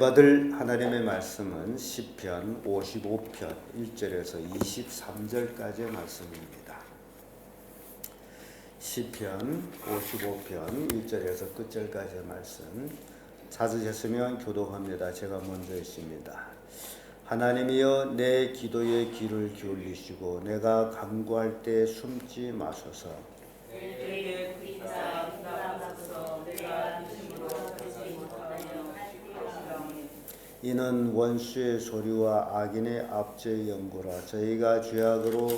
받을 하나님의 말씀은 시편 55편 1절에서 23절까지의 말씀입니다. 시편 55편 1절에서 끝절까지의 말씀 찾으셨으면 교독합니다. 제가 먼저 읽습니다. 하나님이여 내 기도에 귀를 기울이시고 내가 간구할 때 숨지 마소서. 내게 응답하소서. 내가 힘으로 서지 못하며 이는 원수의 소리와 악인의 압제의 연고라. 저희가 죄악으로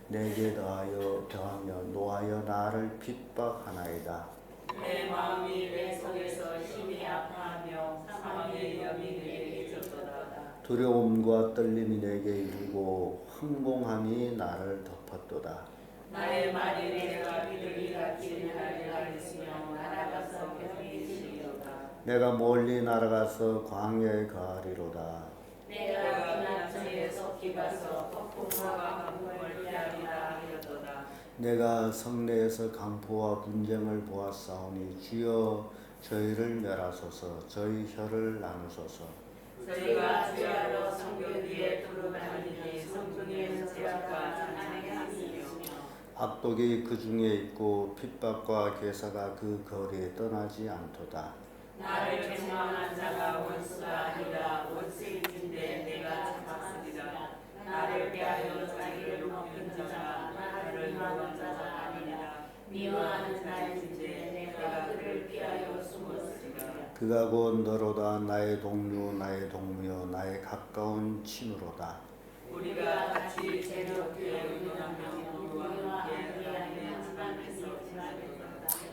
내게 더하며 노하여 나를 핍박하나이다. 내 마음이 내 속에서 심히 아파하며 사망의 염이 내게 있었도다. 두려움과 떨림이 내게 이르고 황공함이 나를 덮었도다. 나의 말이 내가 비둘기 같이 날아가리으며 날아가서 편히 쉬리로다. 내가 멀리 날아가서 광야에 가리로다. 내가 피난처에 섞이 가서 폭풍과 강풍을 피하리라 하였도다. 내가 성내에서 강포와 분쟁을 보았사오니 주여 저희를 멸하소서. 저희 혀를 나누소서. 저희가 주야로 성벽 위에 두루다니니 성중에서 제약과 찬양이 함이요. 악독이 그 중에 있고 핍박과 괴사가 그 거리에 떠나지 않도다. 나를 책망한 자가 원수가 아니라 원수일진데 내가 참았으리라. 나를 대하여 자기를 높인 자가 나를 미워한 자가 아니라 미워하는 자일진데 내가 그를 피하여 숨었으리라. 그가 곧 너로다. 나의 동료 나의 동무여 나의 가까운 친구로다. 우리가 같이 제롭게 의논하며 누구와 함께 하나님의 집안에서 지나리로다.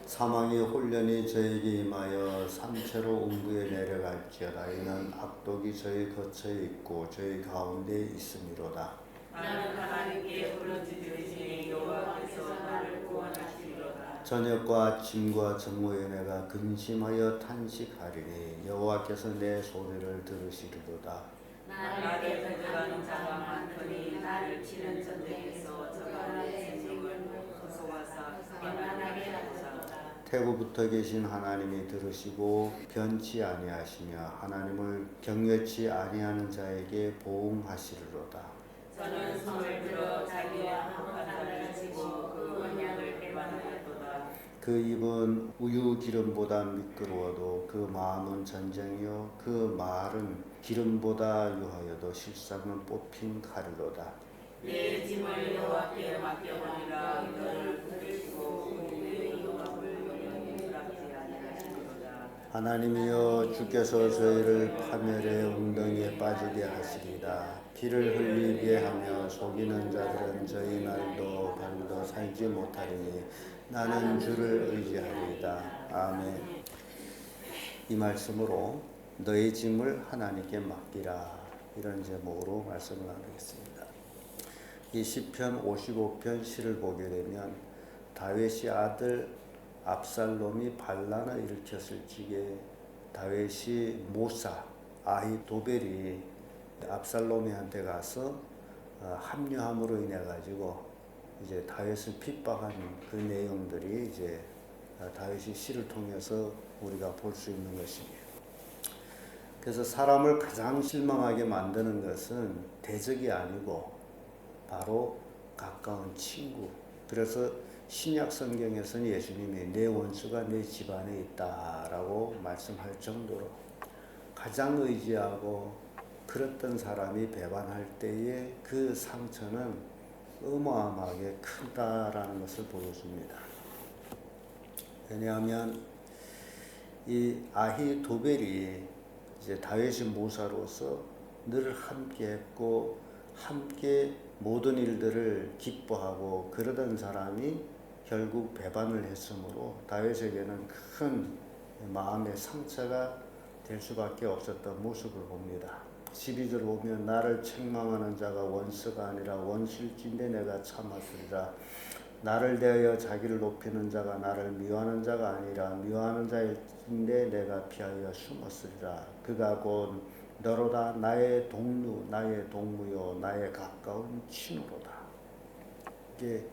사망이 홀련히 저에게 임하여 산채로 음부에 내려갈지어다. 이는 악독이 저희 거처에 있고 저희 가운데 있음이로다. 나는 하나님께 부르짖으니 여호와께서 나를 구원하시리로다. 저녁과 아침과 정오에 내가 근심하여 탄식하리니 여호와께서 내 소리를 들으시리로다. 나에게 배들어가는 자가 많더니 나를 치는 전쟁에서 저가 내 생명을 무서워서 평안하게 하소서. 태고부터 계신 하나님이 들으시고 변치 아니하시며 하나님을 경외치 아니하는 자에게 보응하시리로다. 저는 손을 들어 자기와 합한 자를 치고 그 언약을 배반하였도다. 그 입은 우유 기름보다 미끄러워도 그 마음은 전쟁이요 그 말은 기름보다 유하여도 실상은 뽑힌 칼이로다. 내 짐을 여호와께 맡겨버리라. 너를 붙드시고 우리의 영광을 영원히 부랍지 아니하시리로다. 하나님이여 주께서 저희를 파멸의 웅덩이에 빠지게 하시리다. 피를 흘리게 하며 속이는 자들은 저희 날도 밤도 살지 못하리니 나는 주를 의지하리이다. 아멘. 이 말씀으로 너의 짐을 하나님께 맡기라, 이런 제목으로 말씀을 나누겠습니다. 이 시편 55편 시를 보게 되면 다윗의 아들 압살롬이 반란을 일으켰을 적에 다윗이 모사 아히도벨이 압살롬한테 가서 합류함으로 인해 가지고 이제 다윗을 핍박한 그 내용들이 이제 다윗의 시를 통해서 우리가 볼 수 있는 것입니다. 그래서 사람을 가장 실망하게 만드는 것은 대적이 아니고 바로 가까운 친구. 그래서 신약 성경에서는 예수님이 내 원수가 내 집안에 있다라고 말씀할 정도로 가장 의지하고 그랬던 사람이 배반할 때의 그 상처는 어마어마하게 크다라는 것을 보여줍니다. 왜냐하면 이 아히도벨이 이제 다윗의 모사로서 늘 함께했고 함께 모든 일들을 기뻐하고 그러던 사람이 결국 배반을 했으므로 다윗에게는 큰 마음의 상처가 될 수밖에 없었던 모습을 봅니다. 12절 보면 나를 책망하는 자가 원수가 아니라 원수일진데 내가 참았으리라. 나를 대하여 자기를 높이는 자가 나를 미워하는 자가 아니라 미워하는 자일진데 내가 피하여 숨었으리라. 그가 곧 너로다. 나의 동료 나의 동무요 나의 가까운 친구로다. 이게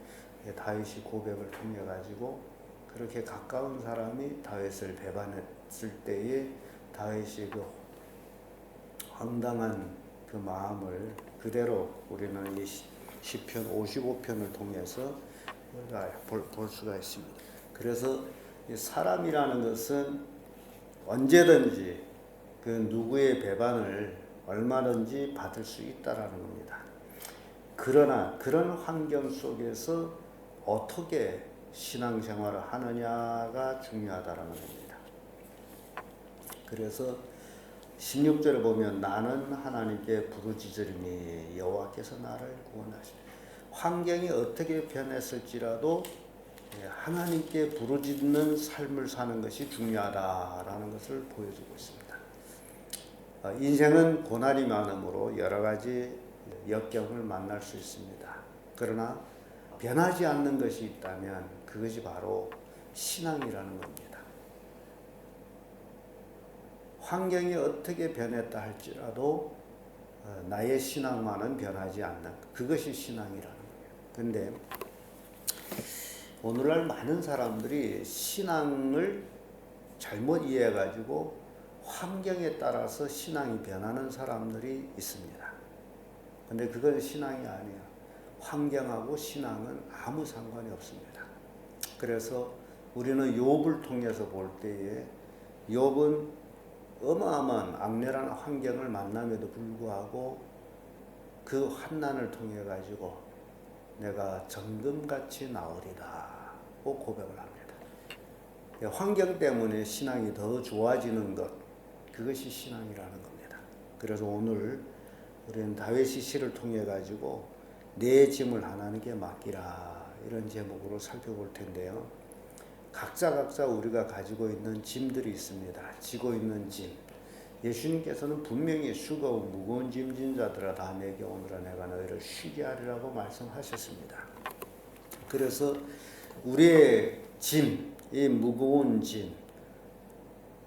다윗이 고백을 통해 가지고 그렇게 가까운 사람이 다윗을 배반했을 때에 다윗이 그 황당한 그 마음을 그대로 우리는 이 시편 55편을 통해서 볼 수가 있습니다. 그래서 이 사람이라는 것은 언제든지 그 누구의 배반을 얼마든지 받을 수 있다라는 겁니다. 그러나 그런 환경 속에서 어떻게 신앙생활을 하느냐가 중요하다라는 겁니다. 그래서 16절에 보면 나는 하나님께 부르짖으리니 여호와께서 나를 구원하시리. 환경이 어떻게 변했을지라도 하나님께 부르짖는 삶을 사는 것이 중요하다라는 것을 보여주고 있습니다. 인생은 고난이 많으므로 여러 가지 역경을 만날 수 있습니다. 그러나 변하지 않는 것이 있다면 그것이 바로 신앙이라는 겁니다. 환경이 어떻게 변했다 할지라도 나의 신앙만은 변하지 않는 그것이 신앙이라는 거예요. 그런데 오늘날 많은 사람들이 신앙을 잘못 이해해가지고 환경에 따라서 신앙이 변하는 사람들이 있습니다. 근데 그건 신앙이 아니에요. 환경하고 신앙은 아무 상관이 없습니다. 그래서 우리는 욥을 통해서 볼 때에 욥은 어마어마한 악랄한 환경을 만남에도 불구하고 그 환난을 통해 가지고 내가 정금같이 나으리라고 고백을 합니다. 환경 때문에 신앙이 더 좋아지는 것, 그것이 신앙이라는 겁니다. 그래서 오늘 우리는 다윗의 시를 통해 가지고 내 짐을 하나님께 맡기라 이런 제목으로 살펴볼 텐데요. 각자 우리가 가지고 있는 짐들이 있습니다. 지고 있는 짐. 예수님께서는 분명히 수고하고 무거운 짐진 자들아 다 내게 오너라 내가 너희를 쉬게 하리라고 말씀하셨습니다. 그래서 우리의 짐, 이 무거운 짐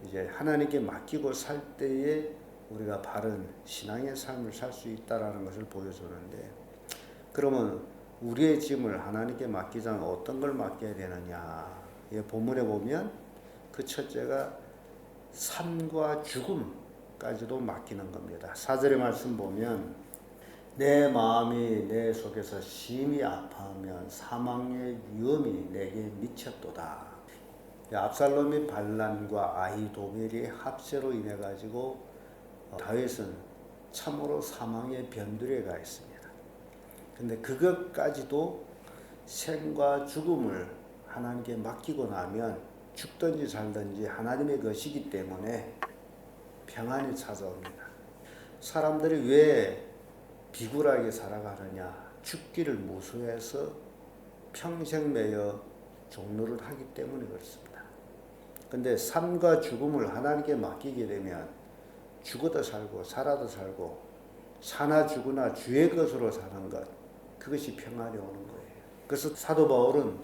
이제 하나님께 맡기고 살 때에 우리가 바른 신앙의 삶을 살 수 있다라는 것을 보여주는데, 그러면 우리의 짐을 하나님께 맡기자면 어떤 걸 맡겨야 되느냐? 본문에 보면 그 첫째가 삶과 죽음까지도 맡기는 겁니다. 4절의 말씀 보면 내 마음이 내 속에서 심히 아파하면 사망의 위험이 내게 미쳤도다. 압살롬이 반란과 아히도벨의 합세로 인해 가지고 다윗은 참으로 사망의 변두리에 가 있습니다. 근데 그것까지도 생과 죽음을 하나님께 맡기고 나면 죽든지 살든지 하나님의 것이기 때문에 평안이 찾아옵니다. 사람들이 왜 비굴하게 살아가느냐? 죽기를 무서워해서 평생 매여 종로를 하기 때문에 그렇습니다. 근데 삶과 죽음을 하나님께 맡기게 되면 죽어도 살고 살아도 살고 사나 죽으나 주의 것으로 사는 것, 그것이 평안이 오는 거예요. 그래서 사도 바울은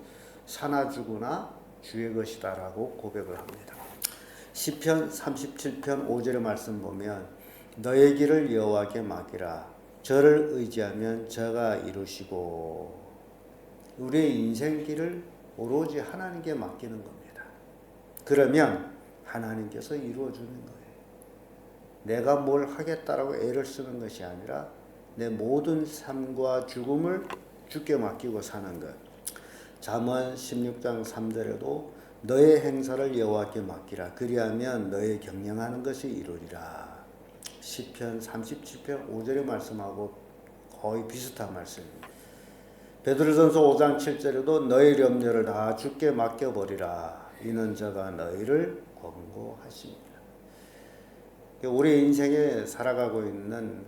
사나 죽으나 주의 것이다라고 고백을 합니다. 시편 37편 5절의 말씀 보면 너의 길을 여호와께 맡기라 저를 의지하면 저가 이루시고, 우리의 인생길을 오로지 하나님께 맡기는 겁니다. 그러면 하나님께서 이루어주는 거예요. 내가 뭘 하겠다라고 애를 쓰는 것이 아니라 내 모든 삶과 죽음을 주께 맡기고 사는 것. 잠언 16장 3절에도 너의 행사를 여호와께 맡기라 그리하면 너의 경영하는 것이 이루리라. 시편 37편 5절의 말씀하고 거의 비슷한 말씀입니다. 베드로전서 5장 7절에도 너의 염려를 다 주께 맡겨버리라 이는 저가 너희를 권고하십니다. 우리 인생에 살아가고 있는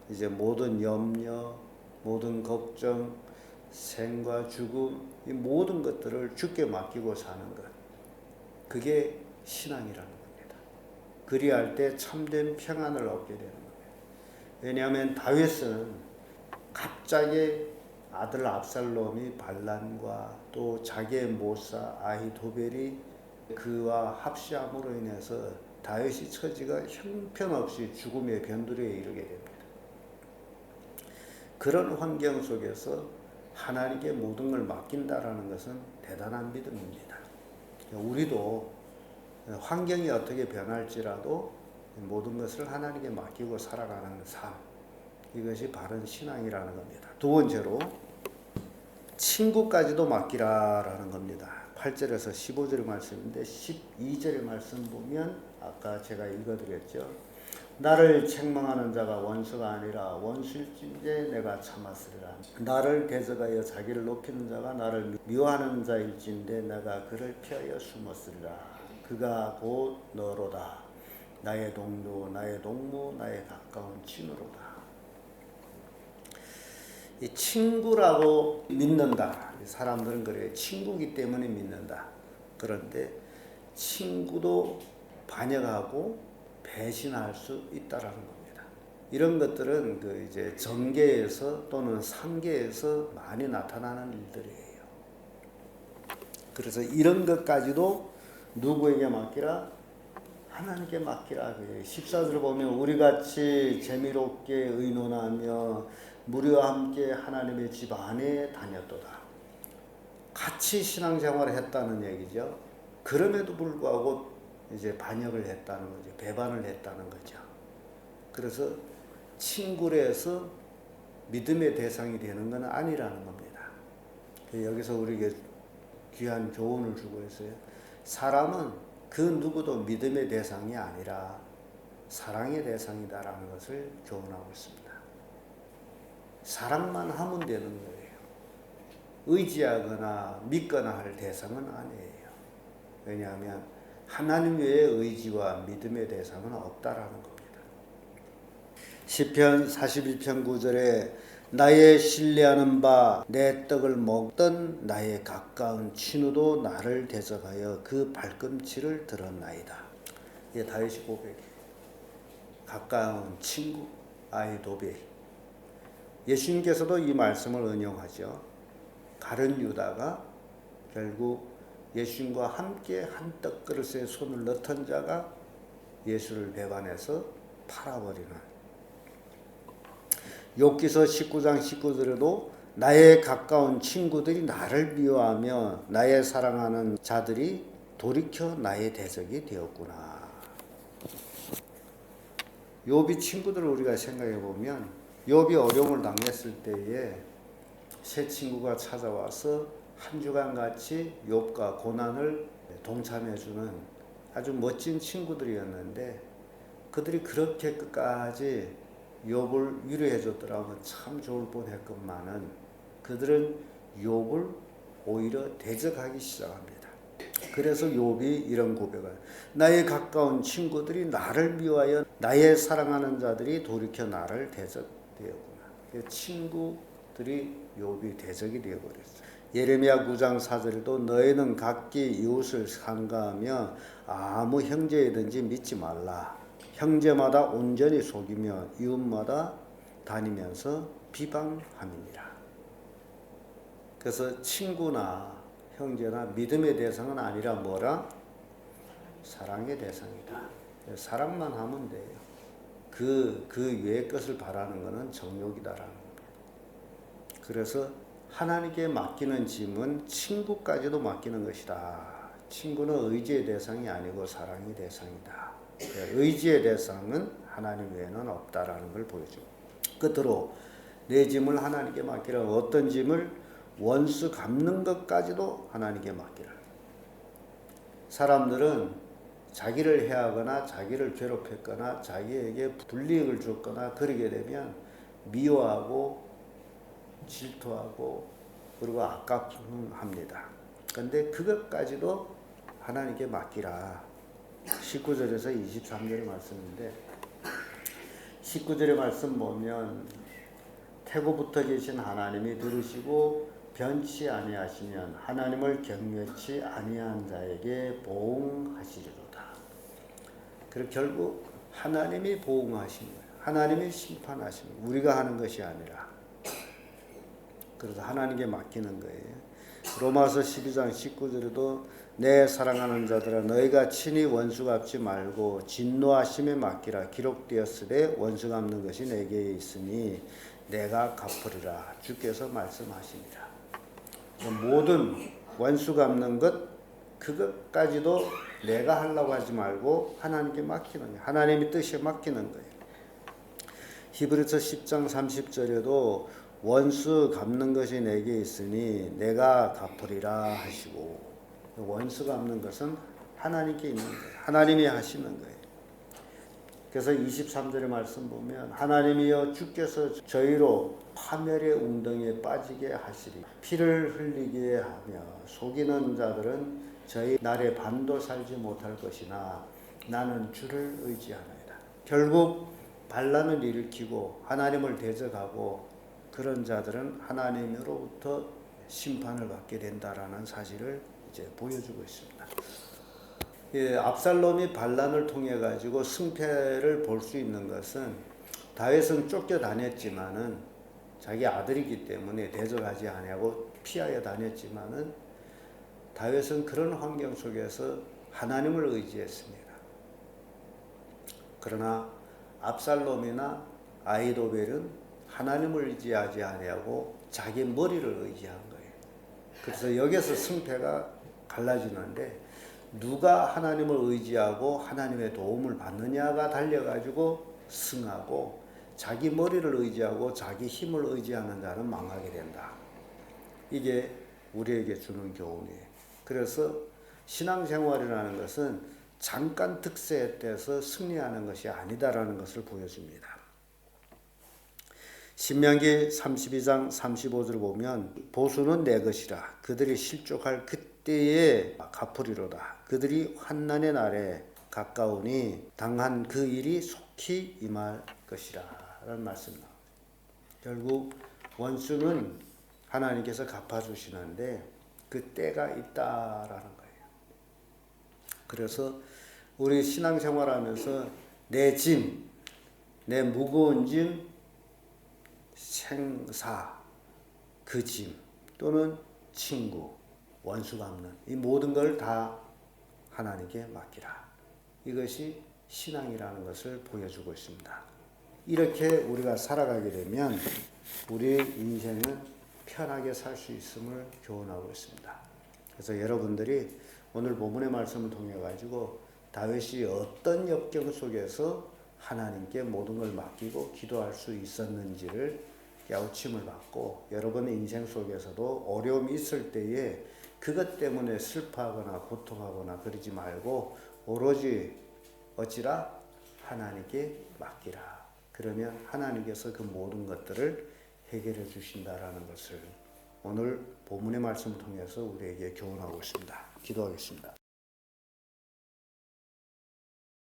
이제 모든 염려, 모든 걱정, 생과 죽음, 이 모든 것들을 주께 맡기고 사는 것, 그게 신앙이라는 겁니다. 그리할 때 참된 평안을 얻게 되는 거예요. 왜냐하면 다윗은 갑자기 아들 압살롬이 반란과 또 자기의 모사 아히도벨이 그와 합시함으로 인해서 다윗의 처지가 형편없이 죽음의 변두리에 이르게 됩니다. 그런 환경 속에서 하나님께 모든 걸 맡긴다라는 것은 대단한 믿음입니다. 우리도 환경이 어떻게 변할지라도 모든 것을 하나님께 맡기고 살아가는 삶, 이것이 바른 신앙이라는 겁니다. 두 번째로 친구까지도 맡기라라는 겁니다. 8절에서 15절의 말씀인데 12절의 말씀 보면 아까 제가 읽어드렸죠. 나를 책망하는 자가 원수가 아니라 원수일진데 내가 참았으리라. 나를 대적하여 자기를 높이는 자가 나를 미워하는 자일진데 내가 그를 피하여 숨었으리라. 그가 곧 너로다. 나의 동료, 나의 동무, 나의 가까운 친구로다. 이 친구라고 믿는다. 사람들은 그래요. 친구기 때문에 믿는다. 그런데 친구도 반역하고 배신할 수 있다라는 겁니다. 이런 것들은 그 이제 정계에서 또는 상계에서 많이 나타나는 일들이에요. 그래서 이런 것까지도 누구에게 맡기라? 하나님께 맡기라. 14절 보면 우리 같이 재미롭게 의논하며 무리와 함께 하나님의 집 안에 다녔도다. 같이 신앙생활을 했다는 얘기죠. 그럼에도 불구하고 이제 반역을 했다는 거죠. 배반을 했다는 거죠. 그래서 친구라서 믿음의 대상이 되는 건 아니라는 겁니다. 여기서 우리에게 귀한 교훈을 주고 있어요. 사람은 그 누구도 믿음의 대상이 아니라 사랑의 대상이다라는 것을 교훈하고 있습니다. 사랑만 하면 되는 거예요. 의지하거나 믿거나 할 대상은 아니에요. 왜냐하면 하나님 외에 의지와 믿음의 대상은 없다라는 겁니다. 시편 41편 9절에 나의 신뢰하는 바 내 떡을 먹던 나의 가까운 친구도 나를 대적하여 그 발꿈치를 들었나이다. 이게 다윗의 고백이에요. 가까운 친구 아이도베. 예수님께서도 이 말씀을 은용하죠. 가룟 유다가 결국 예수님과 함께 한 떡그릇에 손을 넣던 자가 예수를 배반해서 팔아버리는. 욥기서 19장 19절에도 나의 가까운 친구들이 나를 미워하며 나의 사랑하는 자들이 돌이켜 나의 대적이 되었구나. 욥이 친구들을 우리가 생각해 보면 욥이 어려움을 당했을 때에 새 친구가 찾아와서 한 주간 같이 욥과 고난을 동참해 주는 아주 멋진 친구들이었는데 그들이 그렇게 끝까지 욥을 위로해 줬더라면 참 좋을 뻔했건만은 그들은 욥을 오히려 대적하기 시작합니다. 그래서 욥이 이런 고백을 나의 가까운 친구들이 나를 미워하여 나의 사랑하는 자들이 돌이켜 나를 대적되었구나. 친구들이 욥이 대적이 되어버렸어요. 예레미야 9장 4절에도 너희는 각기 이웃을 상가하며 아무 형제이든지 믿지 말라. 형제마다 온전히 속이며 이웃마다 다니면서 비방함이니라. 그래서 친구나 형제나 믿음의 대상은 아니라 뭐라? 사랑의 대상이다. 사랑만 하면 돼요. 그 외의 것을 바라는 것은 정욕이다라는 겁니다. 그래서 하나님께 맡기는 짐은 친구까지도 맡기는 것이다. 친구는 의지의 대상이 아니고 사랑의 대상이다. 의지의 대상은 하나님 외에는 없다라는 걸 보여줍니다. 끝으로 내 짐을 하나님께 맡기라. 어떤 짐을? 원수 갚는 것까지도 하나님께 맡기라. 사람들은 자기를 해하거나 자기를 괴롭혔거나 자기에게 불이익을 줬거나 그러게 되면 미워하고 질투하고 그리고 악각합니다. 그런데 그것까지도 하나님께 맡기라. 19절에서 23절의 말씀인데 19절의 말씀 보면 태고부터 계신 하나님이 들으시고 변치 아니하시면 하나님을 경멸치 아니한 자에게 보응하시리로다. 그리고 결국 하나님이 보응하신 거예요. 하나님이 심판하신 거예요. 우리가 하는 것이 아니라. 그래서 하나님께 맡기는 거예요. 로마서 12장 19절에도 내 사랑하는 자들아 너희가 친히 원수 갚지 말고 진노하심에 맡기라. 기록되었으되 원수 갚는 것이 내게 있으니 내가 갚으리라. 주께서 말씀하시니라. 모든 원수 갚는 것 그것까지도 내가 하려고 하지 말고 하나님께 맡기는 거예요. 하나님의 뜻에 맡기는 거예요. 히브리서 10장 30절에도 원수 갚는 것이 내게 있으니 내가 갚으리라 하시고, 원수 갚는 것은 하나님께 있는 거예요. 하나님이 하시는 거예요. 그래서 23절의 말씀 보면 하나님이여 주께서 저희로 파멸의 웅덩이에 빠지게 하시리, 피를 흘리게 하며 속이는 자들은 저희 날에 반도 살지 못할 것이나 나는 주를 의지하나이다. 결국 반란을 일으키고 하나님을 대적하고 그런 자들은 하나님으로부터 심판을 받게 된다라는 사실을 이제 보여주고 있습니다. 예, 압살롬이 반란을 통해 가지고 승패를 볼 수 있는 것은, 다윗은 쫓겨다녔지만은 자기 아들이기 때문에 대적하지 아니하고 피하여 다녔지만은 다윗은 그런 환경 속에서 하나님을 의지했습니다. 그러나 압살롬이나 아히도벨은 하나님을 의지하지 아니하고 자기 머리를 의지한 거예요. 그래서 여기서 승패가 갈라지는데, 누가 하나님을 의지하고 하나님의 도움을 받느냐가 달려가지고 승하고, 자기 머리를 의지하고 자기 힘을 의지하는 자는 망하게 된다. 이게 우리에게 주는 교훈이에요. 그래서 신앙생활이라는 것은 잠깐 득세에 떼서 승리하는 것이 아니다라는 것을 보여줍니다. 신명기 32장 35절을 보면 보수는 내 것이라 그들이 실족할 그때에 갚으리로다. 그들이 환난의 날에 가까우니 당한 그 일이 속히 임할 것이라 라는 말씀 나옵니다. 결국 원수는 하나님께서 갚아주시는데 그 때가 있다라는 거예요. 그래서 우리 신앙생활하면서 내 짐, 내 무거운 짐, 생사, 그 짐 또는 친구, 원수 갚는 이 모든 걸 다 하나님께 맡기라. 이것이 신앙이라는 것을 보여주고 있습니다. 이렇게 우리가 살아가게 되면 우리 인생은 편하게 살 수 있음을 교훈하고 있습니다. 그래서 여러분들이 오늘 본문의 말씀을 통해 가지고 다윗이 어떤 역경 속에서 하나님께 모든 걸 맡기고 기도할 수 있었는지를 깨우침을 받고, 여러분의 인생 속에서도 어려움이 있을 때에 그것 때문에 슬퍼하거나 고통하거나 그러지 말고 오로지 어찌라 하나님께 맡기라. 그러면 하나님께서 그 모든 것들을 해결해 주신다라는 것을 오늘 본문의 말씀을 통해서 우리에게 교훈하고 있습니다. 기도하겠습니다.